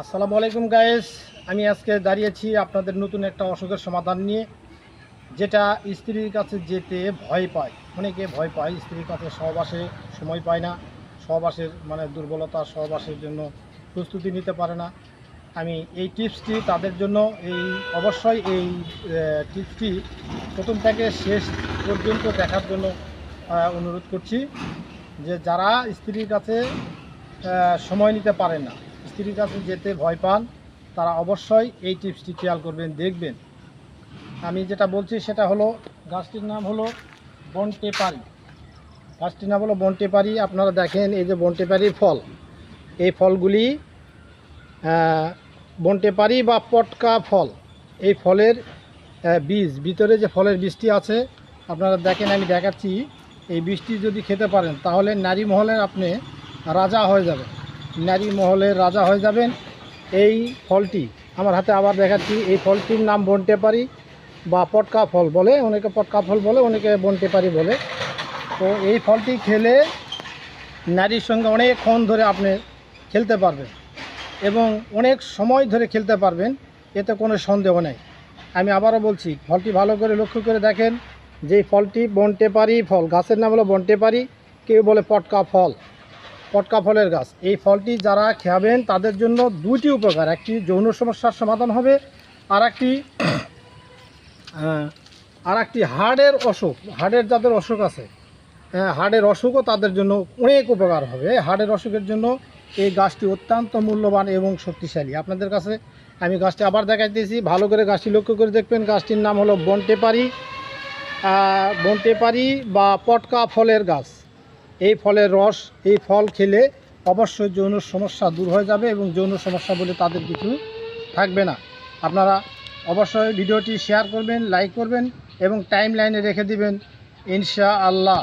আসসালামু আলাইকুম গাইস। আমি আজকে দাঁড়িয়েছি আপনাদের নতুন একটা অসুখের সমাধান নিয়ে, যেটা স্ত্রীর কাছে যেতে ভয় পায়। অনেকে ভয় পায়, স্ত্রীর কাছে সহবাসে সময় পায় না, সহবাসের দুর্বলতা, সহবাসের জন্য প্রস্তুতি নিতে পারে না। আমি এই টিপসটি তাদের জন্য অবশ্যই এই টিপসটি প্রথম থেকে শেষ পর্যন্ত দেখার জন্য অনুরোধ করছি। যে যারা স্ত্রীর কাছে সময় নিতে পারেন না, স্ত্রীর কাছে যেতে ভয় পান, তারা অবশ্যই এই টিপসটি খেয়াল করবেন, দেখবেন। আমি যেটা বলছি সেটা হলো, গাছটির নাম হলো বনটেপারি। গাছটির নাম হলো বনটেপারি। আপনারা দেখেন, এই যে বনটেপারির ফল, এই ফলগুলি বনটেপারি বা পটকা ফল। এই ফলের বীজ, ভিতরে যে ফলের বীজটি আছে, আপনারা দেখেন, আমি দেখাচ্ছি। এই বীজটি যদি খেতে পারেন, তাহলে নারী মহলের আপনি রাজা হয়ে যাবেন, নারী মহলের রাজা হয়ে যাবেন। এই ফলটি আমার হাতে আবার দেখাচ্ছি। এই ফলটির নাম বনটেপারি বা পটকা ফল বলে, অনেকে পটকা ফল বলে, অনেকে বনটেপারি বলে। তো এই ফলটি খেলে নারীর সঙ্গে অনেকক্ষণ ধরে আপনি খেলতে পারবেন এবং অনেক সময় ধরে খেলতে পারবেন, এতে কোনো সন্দেহ নেই। আমি আবারও বলছি, ফলটি ভালো করে লক্ষ্য করে দেখেন। যেই ফলটি বনটেপারি ফল, গাছের নাম হলো বনটেপারি, কেউ বলে পটকা ফল, পটকা ফলের গাছ। এই ফলটি যারা খাবেন তাদের জন্য দুটি উপকার: একটি যৌন সমস্যার সমাধান হবে, আর একটি হার্টের অসুখ, হার্টের যাদের অসুখ আছে, হার্টের অসুখও তাদের জন্য অনেক উপকার হবে। হার্টের অসুখের জন্য এই গাছটি অত্যন্ত মূল্যবান এবং শক্তিশালী। আপনাদের কাছে আমি গাছটি আবার দেখাইতেছি, ভালো করে গাছটি লক্ষ্য করে দেখবেন। গাছটির নাম হলো বনটেপারি, বনটেপারি বা পটকা ফলের গাছ। এই ফলের রস, এই ফল খেলে অবশ্যই যৌন সমস্যা দূর হয়ে যাবে এবং যৌন সমস্যা বলে তাদের কিছু থাকবে না। আপনারা অবশ্যই ভিডিওটি শেয়ার করবেন, লাইক করবেন এবং টাইম লাইনে রেখে দিবেন, ইনশাআল্লাহ।